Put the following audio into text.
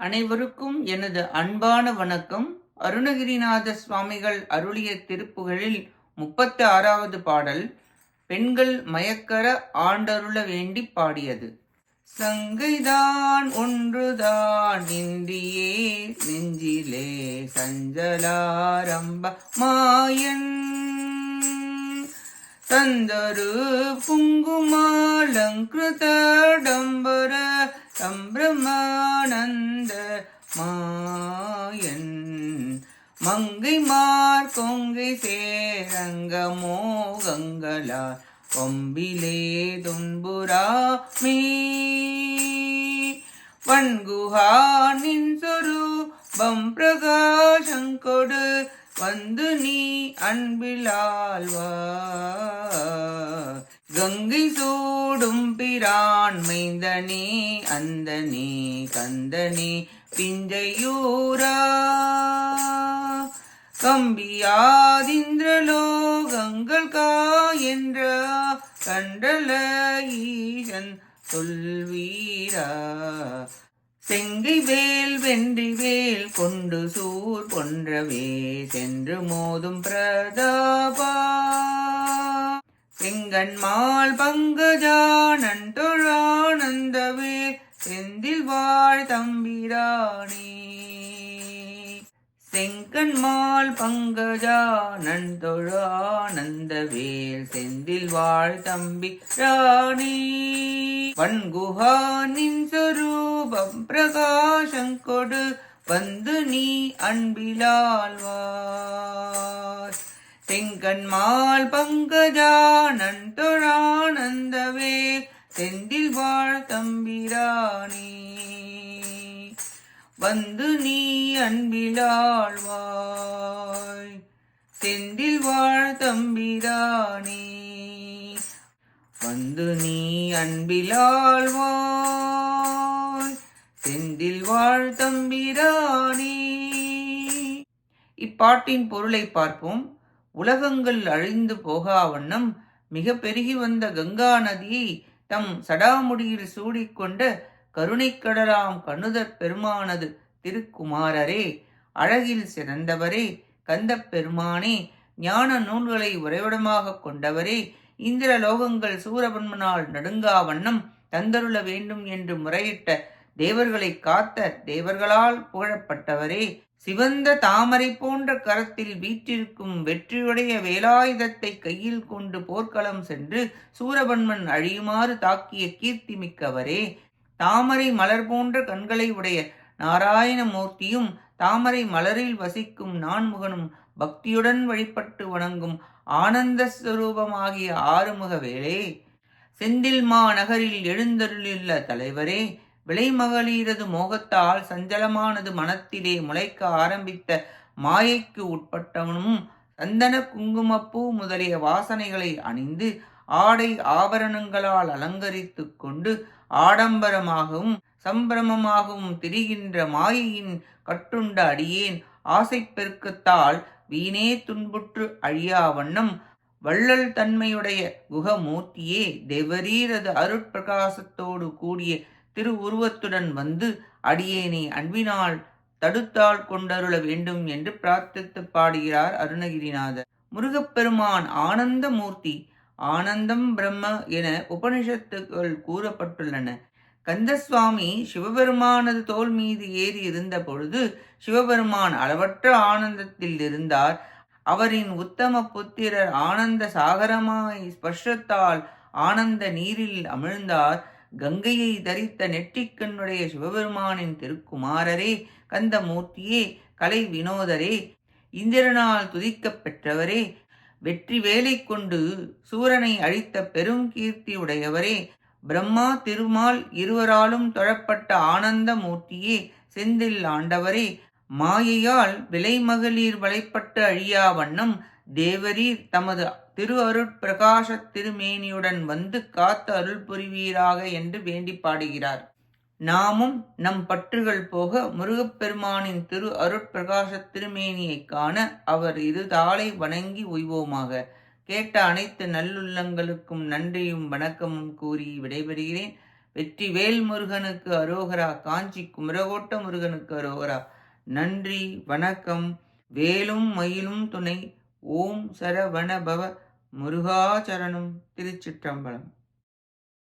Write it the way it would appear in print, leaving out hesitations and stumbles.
அனைவருக்கும் எனது அன்பான வணக்கம். அருணகிரிநாத சுவாமிகள் அருளிய திருப்புகழில் 36வது பாடல் பெண்கள் மயக்கற ஆண்டருள வேண்டி பாடியது. சங்கைதான் ஒன்றுதான் இன்றியே நெஞ்சிலே சஞ்சலாரம்ப மாயன் தந்தரு புங்குமாலங்கிருத டம்பர சம்பிரமானந்த மாயன் மங்கைமார் கொங்கை சேரங்க மோகங்களா கொம்பிலே துன்புராமே வன்குஹானின் சொரூபம் பிரகாசங்கொடு வந்து நீ அன்பிலால்வா கங்கை சூடும் பிரான் மைந்தனே அந்தனே கந்தனே பிஞ்சையூரா கம்பியாதிந்திரலோகங்கள் என்ற கண்டல ஈசன் சொல்வீரா செங்கை வேல் வென்றி வேல் கொண்டு சூர் கொன்றவே சென்று மோதும் பிரதாபா செங்கன்மால் பங்கஜானன் தொழானந்தவே செந்தில் வாழ் தம்பிரானே செங்கன்மால் பங்கஜானன் தொழானந்தவேல் செந்தில் வாழ் தம்பிரானே வன்குஹானின் சொரூபம் பிரகாசங்கொடு வந்து நீ அன்பிலால்வாய் செங்கன்மால் பங்கஜானன் தொழானந்தவேல் செந்தில் வாழ் தம்பிரானே வந்து நீ அன்பிலாழ்வாய் செந்தில் வாழ் தம்பிரானே வந்து நீ அன்பிலாழ்வாய் செந்தில் வாழ் தம்பிரானே. இப்பாட்டின் பொருளை பார்ப்போம். உலகங்கள் அழிந்து போகா வண்ணம் மிக பெருகி வந்த கங்கா நதியை தம் சடாமுடியில் சூடிக்கொண்ட கருணைக்கடலாம் கண்ணுதற் பெருமானது திருக்குமாரரே, அழகில் சிறந்தவரே, கந்தப் பெருமானே, ஞான நூல்களை உறைவிடமாக கொண்டவரே, இந்திரலோகங்கள் சூரபன்மனால் நடுங்கா வண்ணம் தந்தருள வேண்டும் என்று முறையிட்ட தேவர்களை காத்த தேவர்களால் புகழப்பட்டவரே, சிவந்த தாமரை போன்ற கரத்தில் வீற்றிருக்கும் வெற்றியுடைய வேலாயுதத்தை கையில் கொண்டு போர்க்களம் சென்று சூரபன்மன் அழியுமாறு தாக்கிய கீர்த்தி மிக்கவரே, தாமரை மலர் போன்ற கண்களை உடைய நாராயணமூர்த்தியும் தாமரை மலரில் வசிக்கும் நான்முகனும் பக்தியுடன் வழிபட்டு வணங்கும் ஆனந்த ஸ்வரூபமாகிய ஆறுமுக வேளே, செந்தில் மா நகரில் எழுந்தருளுள்ள தலைவரே, விளைமகளிரது மோகத்தால் சஞ்சலமானது மனத்திலே முளைக்க ஆரம்பித்த மாயைக்கு உட்பட்டவனும் சந்தன குங்குமப்பூ முதலிய வாசனைகளை அணிந்து ஆடை ஆபரணங்களால் அலங்கரித்து கொண்டு ஆடம்பரமாகவும் சம்பிரமமாகவும் திரிகின்ற மாயையின் கட்டுண்ட அடியேன் ஆசைப்பெருக்கத்தால் வீணே துன்புற்று அழியா வண்ணம் வள்ளல் தன்மையுடைய குகமூர்த்தியே, தேவரீரது அருட்பிரகாசத்தோடு கூடிய திரு உருவத்துடன் வந்து அடியேனை அன்பினால் தடுத்தாள் கொண்டருள வேண்டும் என்று பிரார்த்தித்து பாடுகிறார் அருணகிரிநாதர். முருகப்பெருமான் ஆனந்த மூர்த்தி, ஆனந்தம் பிரம்ம என உபனிஷத்துக்கள் கூறப்பட்டுள்ளன. கந்தசுவாமி சிவபெருமானது தோல் மீது ஏறி இருந்த பொழுது சிவபெருமான் அளவற்ற ஆனந்தத்தில் இருந்தார். அவரின் உத்தம புத்திரர் ஆனந்த சாகரமாய் ஸ்பர்ஷத்தால் ஆனந்த நீரில் அமிழ்ந்தார். கங்கையை தரித்த நெற்றிக்கண்ணுடைய சிவபெருமானின் திருக்குமாரரே, கந்தமூர்த்தியே, கலை வினோதரே, இந்திரனால் துதிக்கப் பெற்றவரே, வெற்றி வேலை கொண்டு சூரனை அழித்த பெரும் கீர்த்தி உடையவரே, பிரம்மா திருமால் இருவராலும் தொழப்பட்ட ஆனந்த மூர்த்தியே, செந்தில் ஆண்டவரே, மாயையால் விலைமகளிர் வலைப்பட்டு அழியா வண்ணம் தேவரீர் தமது திரு அருட்பிரகாச திருமேனியுடன் வந்து காத்து அருள் புரிவீராக என்று வேண்டி பாடுகிறார். நாமும் நம் பற்றுகள் போக முருகப்பெருமானின் திரு அருட்பிரகாச திருமேனியைக் காண அவர் இரு தாளை வணங்கி உய்வோமாக. கேட்ட அனைத்து நல்லுள்ளங்களுக்கும் நன்றியும் வணக்கமும் கூறி விடைபெறுகிறேன். வெற்றிவேல் முருகனுக்கு அரோகரா. காஞ்சி குமரகோட்ட முருகனுக்கு அரோகரா. நன்றி, வணக்கம். வேலும் மயிலும் துணை. ஓம் சரவண பவ முருகா சரணம். திருச்சிற்றம்பலம்.